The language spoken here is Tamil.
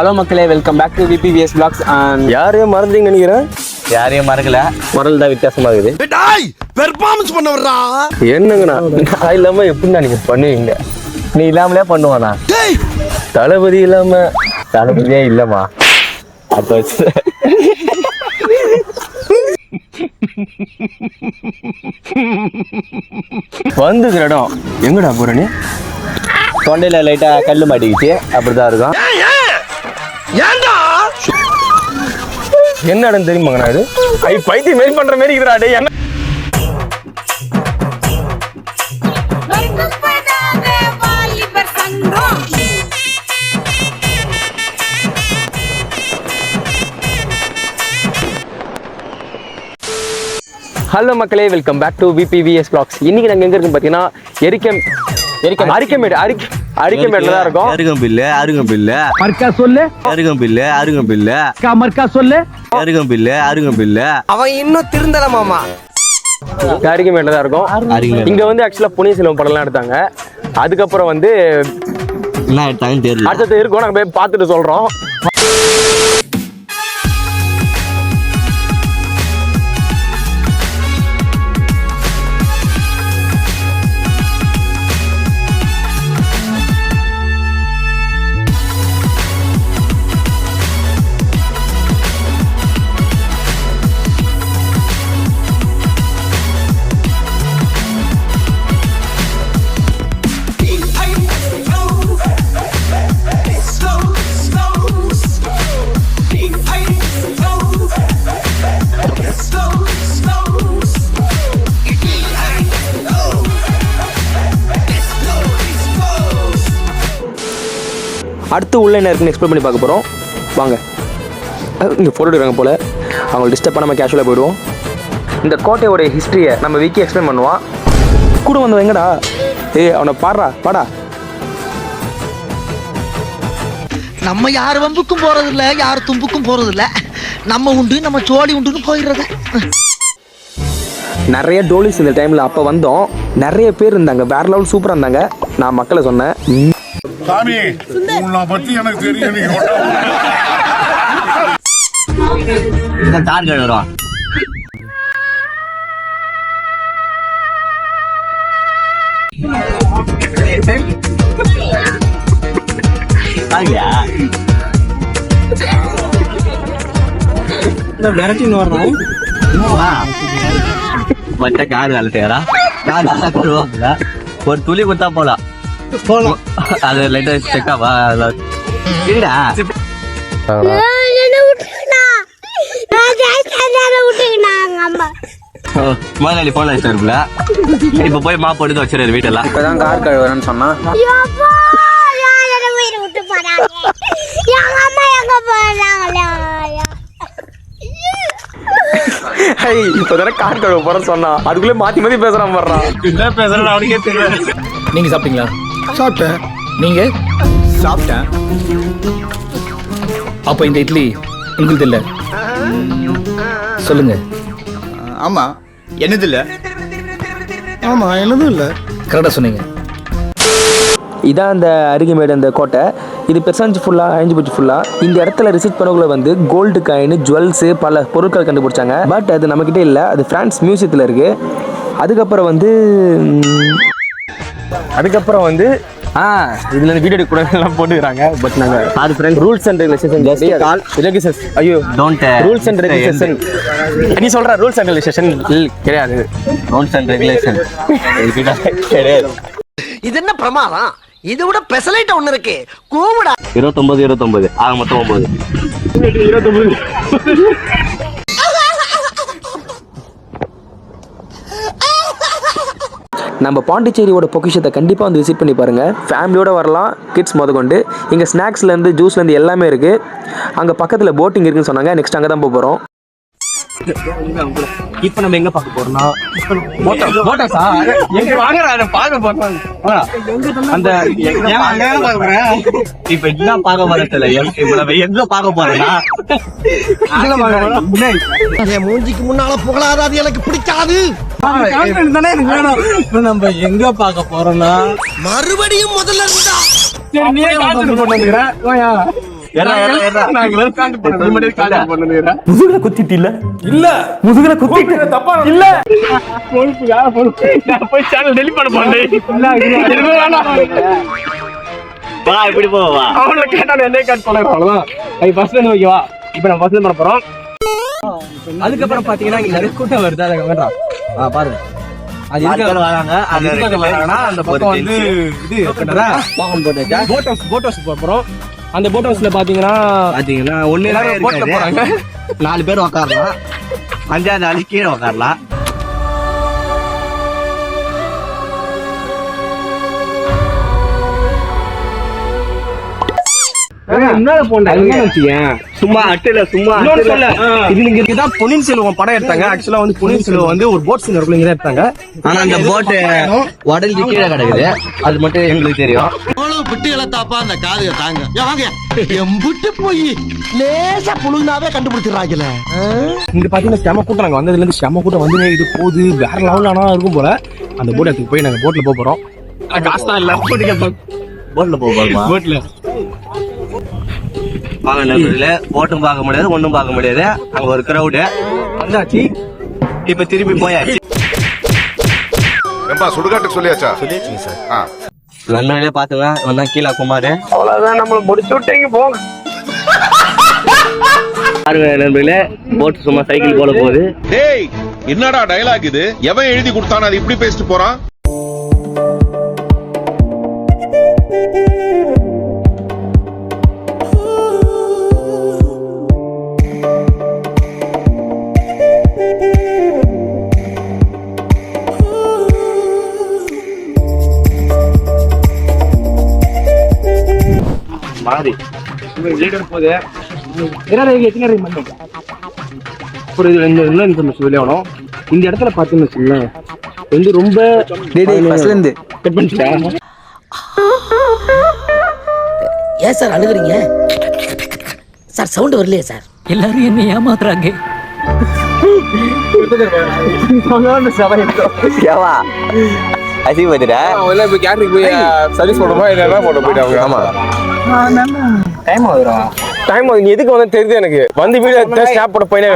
ஹலோ மக்களே, welcome back to VPVS vlogs. யாரையும் மறந்துட்டீங்க நினைக்கிறேன். யாரையும் மறக்கல, குரல் தான் வித்தியாசமா இருக்குது. பெர்ஃபார்மன்ஸ் பண்ண வர்றா. என்னங்கண்ணா நான் இல்லாம எப்படின்னா நீங்க பண்ணுவீங்க? நீ இல்லாமலே பண்ணுவானா? தளபதி இல்லாம தளபதியே இல்லம்மா. அப்ப வந்து இடம் எங்கடா போற நீ? தொண்டையில லைட்டா கல்லு மாட்டிக்கிச்சு, அப்படிதான் இருக்கும். என்ன இடம் தெரியுமாங்கண்ணா? இது பைத்தியம் மாரி பண்ற மாதிரி இருக்கிறா. டேய் என்ன ஹலோ மக்களே, welcome back to VPVS vlogs. இன்னைக்கு நாங்கள் எங்க இருக்கோம் பார்த்தீங்கன்னா அரிக்கமேட்ல தான் இருக்கோம். அவன் இன்னும் திருந்தல மாமா. அரிக்கமேட்ல தான் இருக்கோம். இங்க வந்து ஆக்சுவலா புனிய செல்வம் படம்லாம் எடுத்தாங்க. அதுக்கப்புறம் வந்து என்ன எடுத்தாங்கன்னு தெரியல. அடுத்தது இருக்கும், நாங்கள் போய் பார்த்துட்டு சொல்றோம். அடுத்து உள்ள என்ன இருக்குன்னு எக்ஸ்ப்ளோர் பண்ணி பார்க்க போகிறோம். வாங்க. இங்கே ஃபோட்டோ எடுக்கிறாங்க போல், அவங்களை டிஸ்டர்ப் பண்ணாமல் கேஷுவலாக போயிடுவோம். இந்த கோட்டையோடைய ஹிஸ்ட்ரியை நம்ம விக்கி எக்ஸ்பிளைன் பண்ணுவான். கூட வந்தவன் எங்கடா? அவனை பாடா. நம்ம யார் வம்புக்கும் போறதில்ல, யார் தும்புக்கும் போறதில்ல. நம்ம உண்டு, நம்ம சோழி உண்டுன்னு போயிடுறது. நிறைய டோலிஸ் இந்த டைமில் அப்போ வந்தோம். நிறைய பேர் இருந்தாங்க, வேற லெவல் சூப்பராக இருந்தாங்க. நான் மக்களை சொன்னேன், சாமி உன்னை பத்தி எனக்கு தெரியும். இந்த டார்கெட் வரும். விரட்டின்னு வர்றோம். மற்ற கார் வேலை செய்யறா, ஒரு துளி குத்தா போலாம். அது லைட்டா செக்காவா இல்லடா. முதலாளி போன இருக்குல்ல, இப்ப போய் மாப்பு எடுத்து வச்சிருக்காரு வீட்டெல்லாம். இப்பதான் கார் கழுவுறேன்னு சொன்னா இப்பதானே கார் கழுவ போறேன்னு சொன்னா, அதுக்குள்ளே மாத்தி பேசுறான் வர்றான். என்ன பேசுறேன் அவனுக்கே தெரியல. நீங்க சாப்பிட்டீங்களா? சாப்பிட்டேன். நீங்க? சாப்பிட்டேன். அப்ப இந்த இட்லி உங்களுக்கு இல்ல? சொல்லுங்க. ஆமா, என்னது இல்ல? ஆமா, என்னதும் இல்ல. கரெக்டா சொன்னீங்க. இதான் அந்த அருகமேடு, அந்த கோட்டை. இது பெருசாஞ்சு ஃபுல்லாக அழிஞ்சு போச்சு ஃபுல்லாக. இந்த இடத்துல ரிசர்ச் பண்ணக்குள்ள வந்து கோல்டு காயின், ஜுவல்ஸு, பல பொருட்கள் கண்டுபிடிச்சாங்க. பட் அது நம்மக்கிட்ட இல்லை, அது ஃப்ரான்ஸ் மியூசியத்தில் இருக்குது. அதுக்கப்புறம் வந்து இதுல இருந்து வீடியோ கூட எல்லாம் போட்டுக்கிறாங்க. பட் நாங்கள் அது ஃப்ரெண்ட் ரூல்ஸ் அண்ட் ரெகுலேஷன் ஐயோ டோன்ட் ரூல்ஸ் அண்ட் ரெகுலேஷன். நீ சொல்ற ரூல்ஸ் அண்ட் ரெகுலேஷன் கிடையாது. ரூல்ஸ் அண்ட் ரெகுலேஷன் கிடையாது. இது என்ன பிரமாதம்? இது விட பெசலைட் ஒண்ணு இருக்கு. கூமுடா. 29 ஆக மொத்தம் 9. நம்ம பாண்டிச்சேரியோட பொக்கிஷத்தை கண்டிப்பாக வந்து விசிட் பண்ணி பாருங்கள். ஃபேமிலியோடு வரலாம், கிட்ஸ் முதற்கொண்டு. இங்கே ஸ்நாக்ஸ்லேருந்து ஜூஸ்லேருந்து எல்லாமே இருக்குது. அங்கே பக்கத்தில் போட்டிங் இருக்குன்னு சொன்னாங்க. நெக்ஸ்ட் அங்கே தான் போக போகிறோம். இப்ப நம்ம எங்க பார்க்க போறோம்னா அந்த இப்ப என்ன பார்க்க போறதுல இப்ப நம்ம எங்க பார்க்க போறோம்னா மூஞ்சிக்கு முன்னால புகழாத, அது எனக்கு பிடிக்காது. நம்ம எங்க பார்க்க போறோம்னா மறுபடியும் முதல்ல இருந்தா முதுகுல குத்திட்டு இல்ல இல்ல முதுகுல குத்திட்டு தப்பா இல்ல போய் சேனல் டெலிட் பண்ண போறேன் வா இப்படி போவா அவங்கள கேட்டா என்ன கட் பண்ண அவ்வளவுதான் அது ஃபர்ஸ்ட் லைன் ஓகேவா இப்போ நம்ம ஃபர்ஸ்ட் லைன் பண்ண போறோம் அதுக்கப்புறம் பாத்தீங்கன்னா இங்க நிறைய கூட்டம் வருது அதை வேண்டாம் பாருங்க அது வராங்க அந்த பக்கம் வந்து இது போட் ஹவுஸ் போறோம் அந்த போட் ஹவுஸ்ல பாத்தீங்கன்னா போட்ல போறாங்க 4 பேர் உட்காரலாம் 5ஆவது ஆளு கீழே உட்காரலாம் சும்மா அட்டையில சும்மா இது நீங்க இதுதான் பொன்னியின் செல்வன் படம் எடுத்தாங்க ஆக்சுவலா வந்து பொன்னியின் செல்வன் வந்து ஒரு போட் சீன் இருக்குள்ள இங்க எடுத்தாங்க ஆனா அந்த போட்டு உடஞ்சி கீழே கிடக்குது அது மட்டும் எங்களுக்கு தெரியும் அவ்வளவு பிட்டு இழத்தாப்பா அந்த காதைய தாங்க வாங்க எம்புட்டு போய் லேசா புழுந்தாவே கண்டுபிடிச்சிடறாங்கல்ல இங்க பாத்தீங்கன்னா செம கூட்டம் நாங்க வந்ததுல இருந்து செம கூட்டம் வந்து இது போகுது வேற லெவல் ஆனா இருக்கும் போல அந்த போட் எடுத்துக்கு போய் நாங்க போட்ல போறோம் காசு தான் இல்ல போட்ல போகணுமா போட்ல வாங்க நண்பர்களே போட்டும் பார்க்க முடியாது ஒண்ணும் பார்க்க முடியாது அங்க ஒரு கிரௌடு வந்தாச்சு இப்ப திருப்பி போயாச்சு ஏம்பா சுடுகாட்டுக்கு சொல்லியாச்சா? சொல்லியாச்சுங்க சார் ஆ. நண்பர்களே பாத்துங்க வந்தா கீழே குமாரு அவ்வளவுதான் நம்மள முடிச்சு விட்டீங்க போங்க பாருங்க நண்பர்களே போட் சும்மா சைக்கிள் போல போகுது டேய் என்னடா டயலாக் இது? எவன் எழுதி கொடுத்தானே அது இப்படி பேசிட்டு போறான்? மாறி லீடர் போகுது அப்புறம் இது என்ன இன்ஃபர்மேஷன் வெளியாகணும் இந்த இடத்துல பார்த்தீங்கன்னு வச்சுக்கோங்களேன் வந்து ரொம்ப கட் பண்ணிட்டா ஏன் சார் அழுகுறீங்க சார் சவுண்ட் வரலையே சார் எல்லாரும் என்ன ஏமாத்துறாங்க அசிபதிரா இப்போ கேட்டரிங் போய் சர்வீஸ் போடுமா என்ன போட போயிட்டாங்க ஆமா டைம் ஆகுது நீ எதுக்கு வந்து தெரியுது எனக்கு வந்து வீடியோ ஸ்னாப் போட போயினே